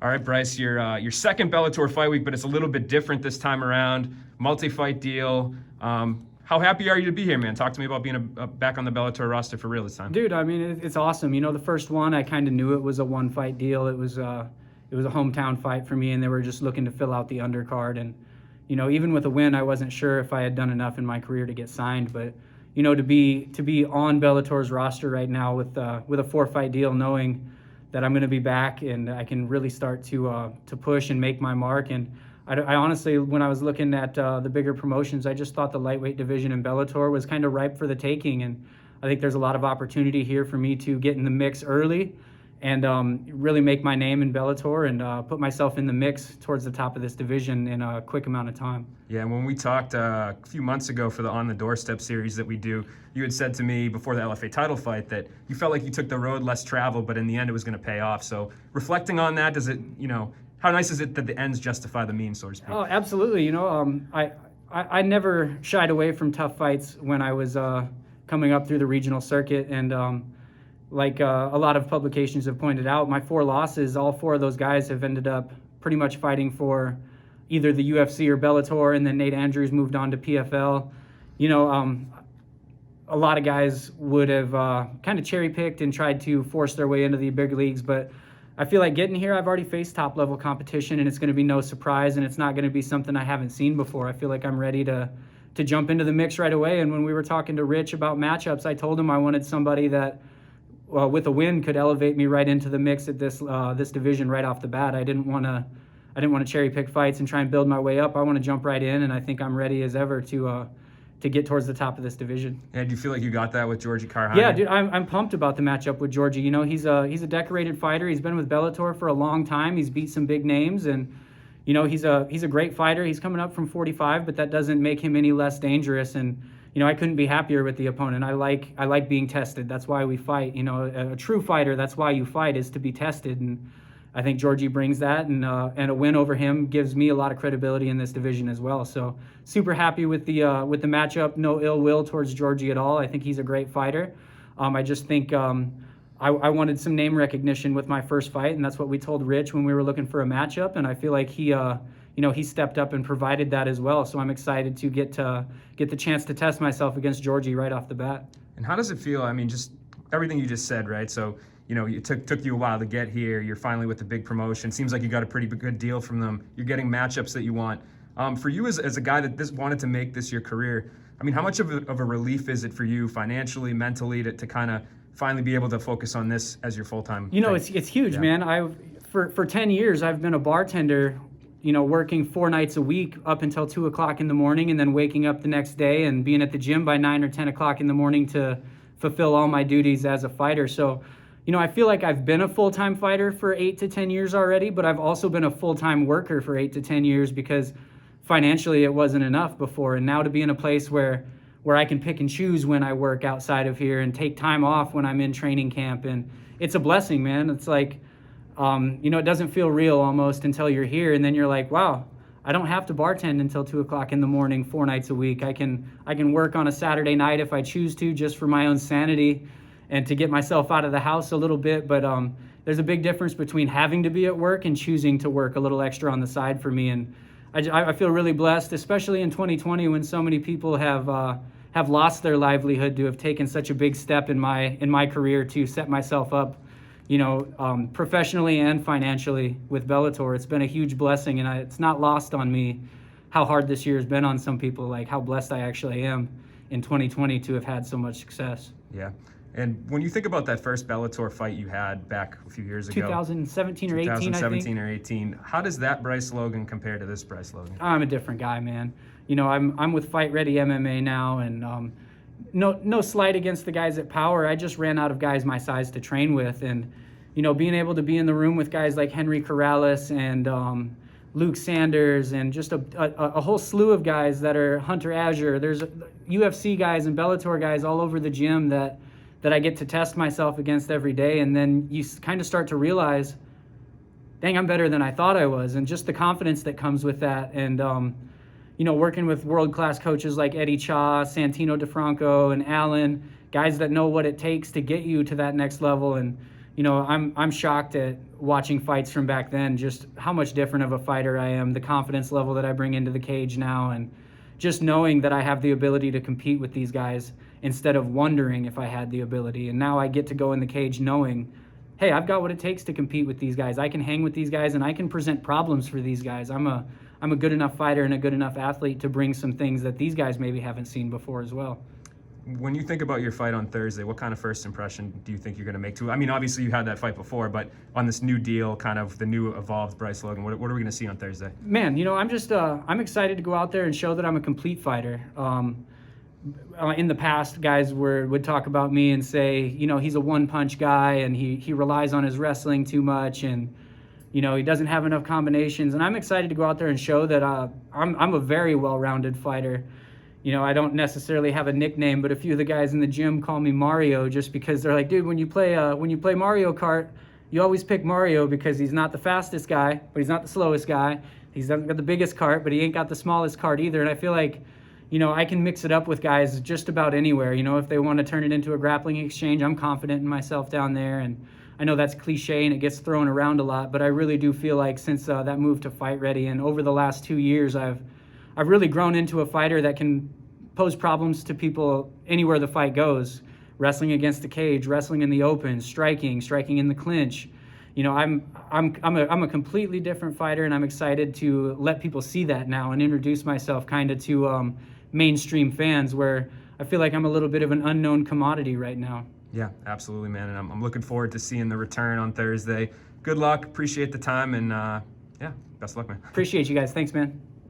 All right, Bryce, your second Bellator fight week, but it's a little bit different this time around. Multi-fight deal. How happy are you to be here, man? Talk to me about being back on the Bellator roster for real this time. Dude, I mean, it's awesome. The first one, I kind of knew it was a one-fight deal. It was a hometown fight for me, and they were just looking to fill out the undercard. And even with a win, I wasn't sure if I had done enough in my career to get signed. But to be on Bellator's roster right now with a 4-fight deal, knowing that I'm going to be back and I can really start to push and make my mark. And I honestly, when I was looking at the bigger promotions, I just thought the lightweight division in Bellator was kind of ripe for the taking. And I think there's a lot of opportunity here for me to get in the mix early and really make my name in Bellator and put myself in the mix towards the top of this division in a quick amount of time. Yeah, and when we talked a few months ago for the On the Doorstep series that we do, you had said to me before the LFA title fight that you felt like you took the road less traveled, but in the end it was going to pay off. So reflecting on that, does it, how nice is it that the ends justify the means, so to speak? Oh, absolutely. I never shied away from tough fights when I was coming up through the regional circuit. And like a lot of publications have pointed out, my 4 losses, all 4 of those guys have ended up pretty much fighting for either the UFC or Bellator, and then Nate Andrews moved on to PFL. A lot of guys would have kind of cherry-picked and tried to force their way into the big leagues, but I feel like getting here, I've already faced top-level competition, and it's going to be no surprise, and it's not going to be something I haven't seen before. I feel like I'm ready to jump into the mix right away. And when we were talking to Rich about matchups, I told him I wanted somebody that, with a win, could elevate me right into the mix at this division right off the bat. I didn't want to cherry-pick fights and try and build my way up. I want to jump right in, and I think I'm ready as ever to get towards the top of this division. Yeah, do you feel like you got that with Georgi Karakhanyan? Yeah, dude, I'm pumped about the matchup with Georgie. He's a decorated fighter. He's been with Bellator for a long time. He's beat some big names, and he's a great fighter. He's coming up from 45, but that doesn't make him any less dangerous. And I couldn't be happier with the opponent. I like being tested. That's why we fight. A true fighter, that's why you fight, is to be tested. And I think Georgie brings that, and a win over him gives me a lot of credibility in this division as well. So super happy with the matchup. No ill will towards Georgie at all. I think he's a great fighter. I just think I wanted some name recognition with my first fight, and that's what we told Rich when we were looking for a matchup. And I feel like he stepped up and provided that as well. So I'm excited to get the chance to test myself against Georgie right off the bat. And how does it feel? I mean, just everything you just said, right? So it took you a while to get here. You're finally with the big promotion. Seems like you got a pretty good deal from them. You're getting matchups that you want. For you as a guy that wanted to make this your career, I mean, how much of a relief is it for you financially, mentally, to kind of finally be able to focus on this as your full-time thing? It's huge, man. For 10 years, I've been a bartender, working 4 nights a week up until 2 o'clock in the morning, and then waking up the next day and being at the gym by 9 or 10 o'clock in the morning to fulfill all my duties as a fighter. So I feel like I've been a full-time fighter for 8 to 10 years already, but I've also been a full-time worker for 8 to 10 years because financially it wasn't enough before. And now to be in a place where I can pick and choose when I work outside of here and take time off when I'm in training camp, and it's a blessing, man. It's like, it doesn't feel real almost until you're here, and then you're like, wow, I don't have to bartend until 2 o'clock in the morning 4 nights a week. I can work on a Saturday night if I choose to, just for my own sanity and to get myself out of the house a little bit. But there's a big difference between having to be at work and choosing to work a little extra on the side for me. And I feel really blessed, especially in 2020 when so many people have lost their livelihood, to have taken such a big step in my career to set myself up, professionally and financially with Bellator. It's been a huge blessing, and it's not lost on me how hard this year has been on some people, like how blessed I actually am in 2020 to have had so much success. Yeah. And when you think about that first Bellator fight you had back a few years ago, 2017 or 18, 2017 or 18, how does that Bryce Logan compare to this Bryce Logan? I'm a different guy, man. I'm with Fight Ready MMA now, and no slight against the guys at Power. I just ran out of guys my size to train with, and being able to be in the room with guys like Henry Corrales and Luke Sanders and just a whole slew of guys that are Hunter Azure. There's UFC guys and Bellator guys all over the gym that I get to test myself against every day. And then you kind of start to realize, dang, I'm better than I thought I was. And just the confidence that comes with that. And, working with world-class coaches like Eddie Cha, Santino DeFranco, and Allen, guys that know what it takes to get you to that next level. And, you know, I'm shocked at watching fights from back then, just how much different of a fighter I am, the confidence level that I bring into the cage now, and just knowing that I have the ability to compete with these guys instead of wondering if I had the ability. And now I get to go in the cage knowing, hey, I've got what it takes to compete with these guys. I can hang with these guys and I can present problems for these guys. I'm a good enough fighter and a good enough athlete to bring some things that these guys maybe haven't seen before as well. When you think about your fight on Thursday, what kind of first impression do you think you're going to make to? I mean, obviously you had that fight before, but on this new deal, kind of the new evolved Bryce Logan, what are we going to see on Thursday? Man, you know, I'm excited to go out there and show that I'm a complete fighter. In the past, guys would talk about me and say, you know, he's a one-punch guy and he relies on his wrestling too much, and you know, he doesn't have enough combinations. And I'm excited to go out there and show that I'm a very well-rounded fighter. You know, I don't necessarily have a nickname, but a few of the guys in the gym call me Mario just because they're like, dude, when you play Mario Kart, you always pick Mario because he's not the fastest guy, but he's not the slowest guy. He's not got the biggest cart, but he ain't got the smallest cart either. And I feel like, you know, I can mix it up with guys just about anywhere. You know, if they want to turn it into a grappling exchange, I'm confident in myself down there. And I know that's cliche and it gets thrown around a lot, but I really do feel like since that move to Fight Ready and over the last 2 years, I've really grown into a fighter that can pose problems to people anywhere the fight goes. Wrestling against the cage, wrestling in the open, striking in the clinch. You know, I'm a completely different fighter, and I'm excited to let people see that now and introduce myself kind of to mainstream fans, where I feel like I'm a little bit of an unknown commodity right now. Yeah, absolutely, man. And I'm looking forward to seeing the return on Thursday. Good luck. Appreciate the time, and yeah, best of luck, man. Appreciate you guys. Thanks, man.